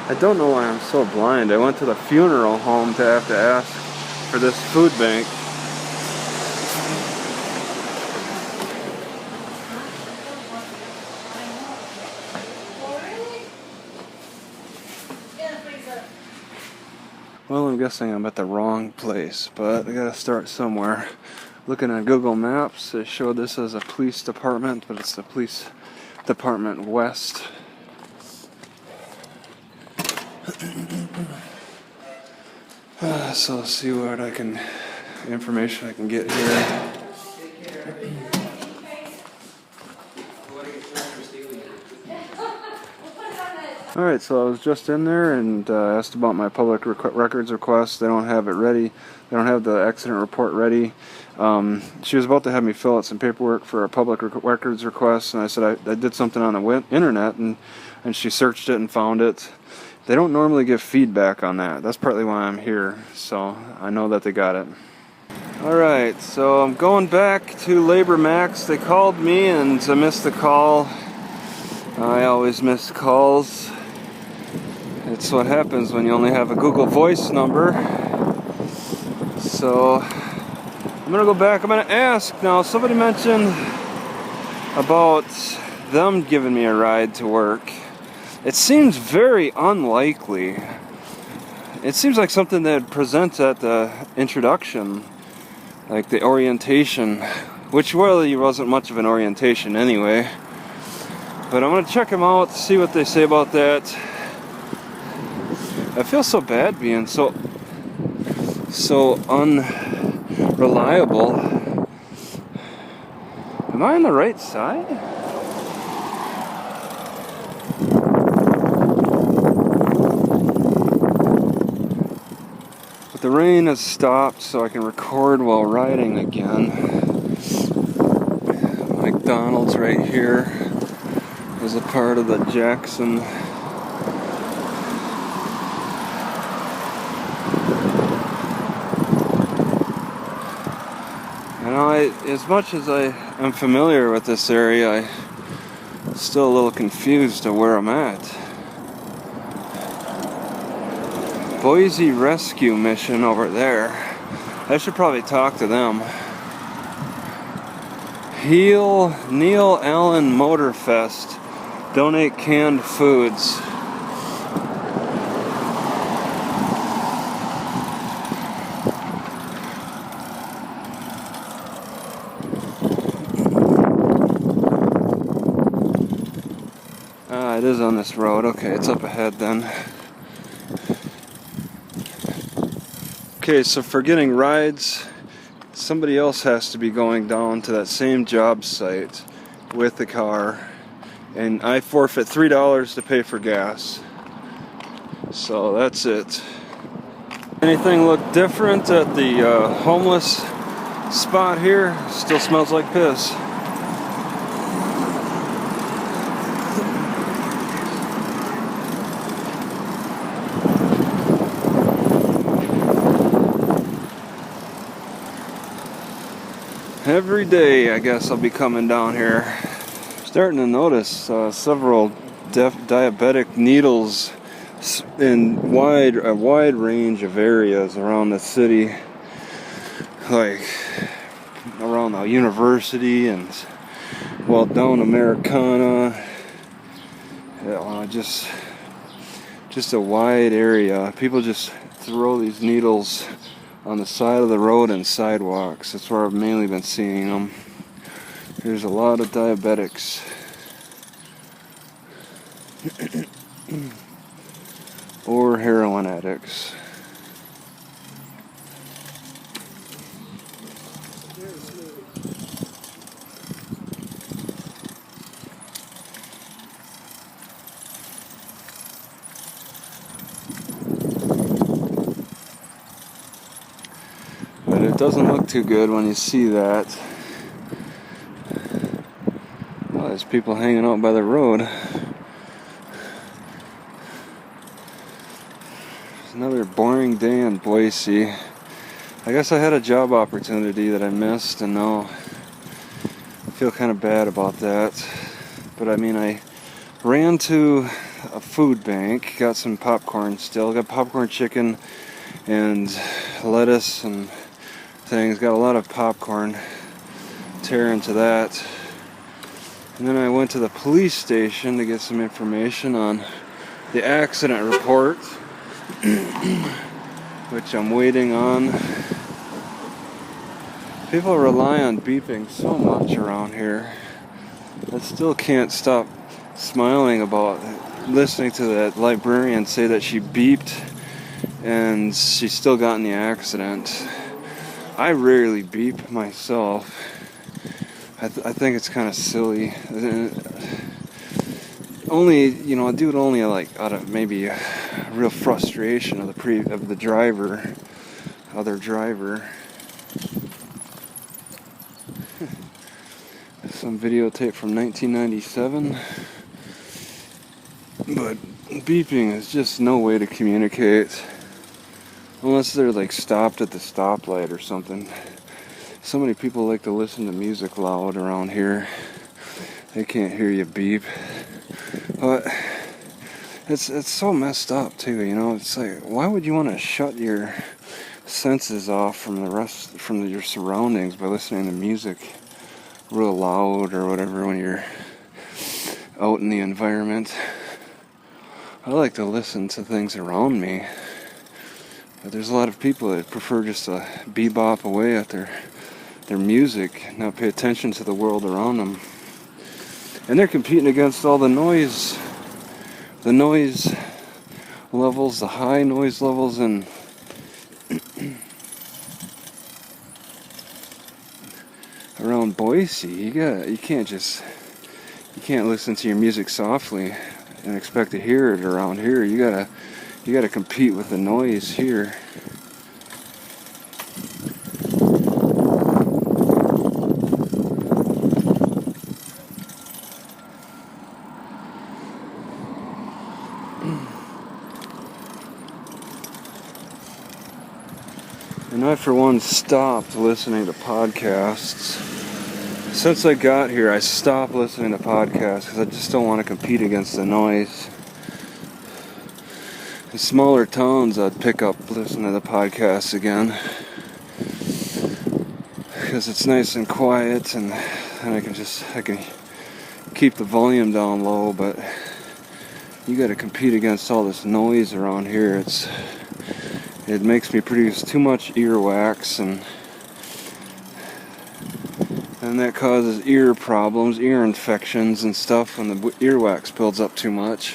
I don't know why I'm so blind. I went to the funeral home to have to ask for this food bank. Well, I'm guessing I'm at the wrong place, but I gotta start somewhere. Looking at Google Maps, they showed this as a police department, but it's the police department west. So let's see what information I can get here. Alright, so I was just in there and asked about my public records request. They don't have it ready. They don't have the accident report ready. She was about to have me fill out some paperwork for a public records request, and I said I did something on the internet, and she searched it and found it. They don't normally give feedback on that. That's partly why I'm here, so I know that they got it. Alright, so I'm going back to Labor Max. They called me and I missed the call. I always miss calls. It's what happens when you only have a Google Voice number. So I'm gonna go back. I'm gonna ask now. Somebody mentioned about them giving me a ride to work. It seems very unlikely. It seems like something they'd present at the introduction, like the orientation, which really wasn't much of an orientation anyway. But I'm gonna check them out, see what they say about that. I feel so bad being so unreliable. Am I on the right side? But the rain has stopped, so I can record while riding again. McDonald's right here is a part of the Jackson. As much as I am familiar with this area, I'm still a little confused of where I'm at. Boise Rescue Mission over there. I should probably talk to them. Neil Allen Motor Fest. Donate canned foods. It is on this road. Okay, it's up ahead then. Okay, so for getting rides, somebody else has to be going down to that same job site with the car, and I forfeit $3 to pay for gas. So that's it. Anything look different at the homeless spot here? Still smells like piss. Every day, I guess I'll be coming down here. Starting to notice several diabetic needles in a wide range of areas around the city, like around the university and down Americana. Just a wide area. People just throw these needles on the side of the road and sidewalks. That's where I've mainly been seeing them. There's a lot of diabetics. Or heroin addicts. But it doesn't look too good when you see that. Well, there's people hanging out by the road. It's another boring day in Boise. I guess I had a job opportunity that I missed, and now I feel kind of bad about that. But I mean, I ran to a food bank. Got some popcorn still. Got popcorn chicken and lettuce and things. Got a lot of popcorn. Tear into that. And then I went to the police station to get some information on the accident report, which I'm waiting on. People rely on beeping so much around here. I still can't stop smiling about listening to that librarian say that she beeped and she still got in the accident. I rarely beep myself. I think it's kind of silly. Only, I do it only like out of maybe a real frustration of the other driver. Some videotape from 1997. But beeping is just no way to communicate. Unless they're like stopped at the stoplight or something. So many people like to listen to music loud around here. They can't hear you beep. But it's so messed up too, It's like, why would you want to shut your senses off from your surroundings by listening to music real loud or whatever when you're out in the environment? I like to listen to things around me. But there's a lot of people that prefer just to bebop away at their music, not pay attention to the world around them. And they're competing against all the noise levels, the high noise levels, and around Boise. You can't listen to your music softly and expect to hear it around here. You gotta compete with the noise here. And I, for one, stopped listening to podcasts. Since I got here, I stopped listening to podcasts because I just don't want to compete against the noise. In smaller towns, I'd pick up listening to the podcasts again because it's nice and quiet, and I can keep the volume down low. But you got to compete against all this noise around here. It makes me produce too much earwax, and that causes ear problems, ear infections and stuff when the earwax builds up too much.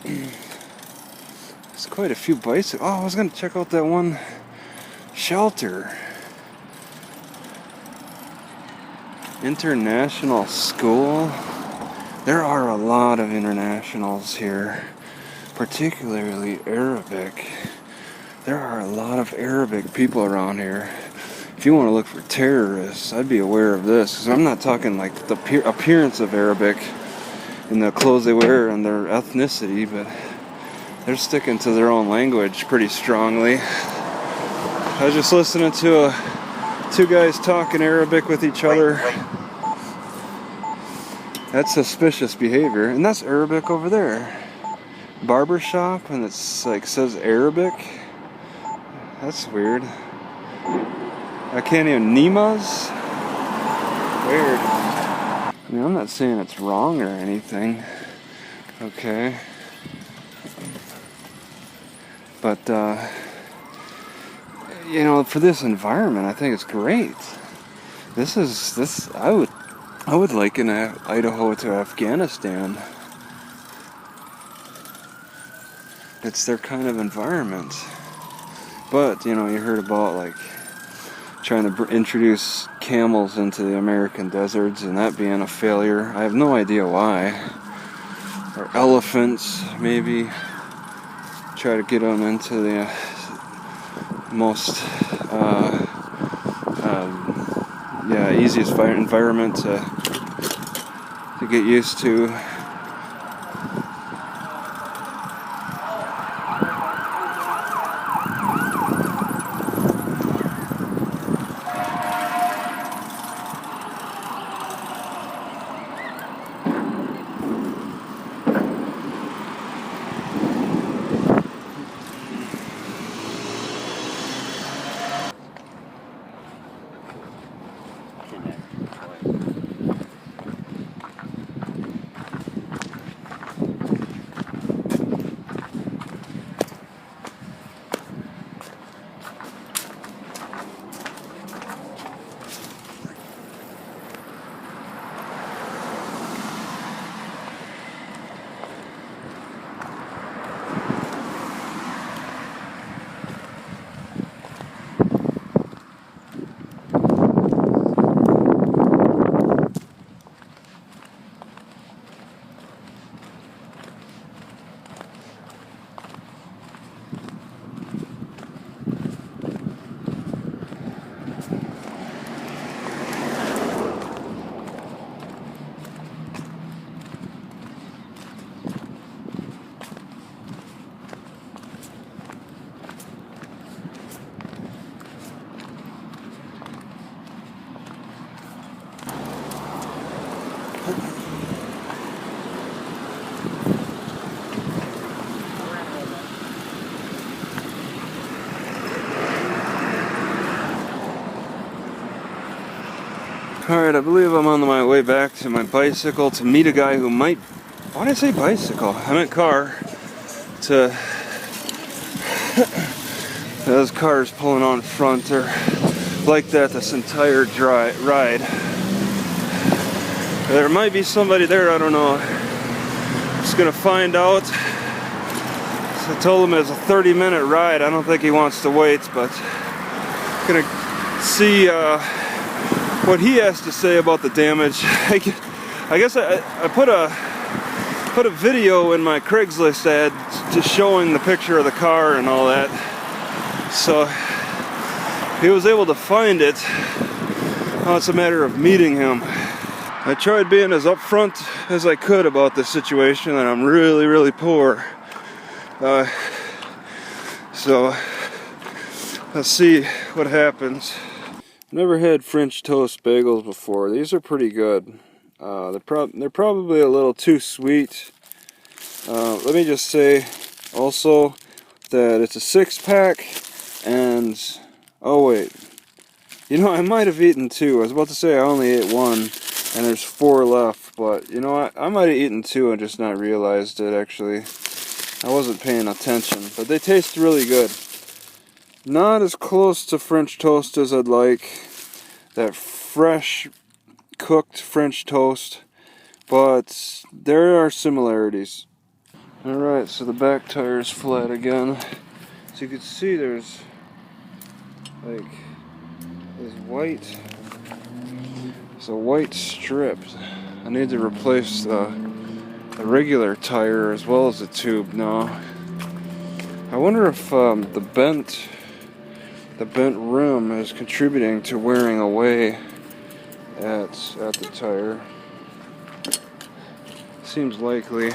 There's quite a few bicycles. Oh, I was going to check out that one shelter. International school. There are a lot of internationals here. Particularly Arabic. There are a lot of Arabic people around here. If you want to look for terrorists, I'd be aware of this. Because I'm not talking like the appearance of Arabic in the clothes they wear and their ethnicity, but they're sticking to their own language pretty strongly. I was just listening to two guys talking Arabic with each other. That's suspicious behavior. And that's Arabic over there. Barber shop, and it's like says Arabic. That's weird. I can't even Nimas. Weird. I mean, I'm not saying it's wrong or anything. Okay. But for this environment, I think it's great. I would liken Idaho to Afghanistan. It's their kind of environment. But, you heard about, like, trying to introduce camels into the American deserts and that being a failure. I have no idea why. Or elephants, maybe. Try to get them into the most, easiest environment to get used to. Alright, I believe I'm on my way back to my bicycle to meet a guy who might... Why did I say bicycle? I meant car. Those cars pulling on front are like that this entire ride. There might be somebody there, I don't know. Just gonna find out. So I told him it's a 30-minute ride. I don't think he wants to wait, but gonna see what he has to say about the damage. I guess I put a video in my Craigslist ad just showing the picture of the car and all that. So he was able to find it. Now it's a matter of meeting him. I tried being as upfront as I could about this situation, and I'm really, really poor. So let's see what happens. Never had French toast bagels before. These are pretty good. They're probably a little too sweet. Let me just say also that it's a 6-pack, and oh wait, you know, I might have eaten 2. I was about to say I only ate 1, and there's 4 left, but you know what? I might have eaten 2 and just not realized it. Actually, I wasn't paying attention, but they taste really good. Not as close to French toast as I'd like. That fresh cooked French toast, but there are similarities. Alright, so the back tire is flat again. So you can see there's like this white, it's a white strip. I need to replace the regular tire as well as the tube now. I wonder if the bent rim is contributing to wearing away at the tire. Seems likely.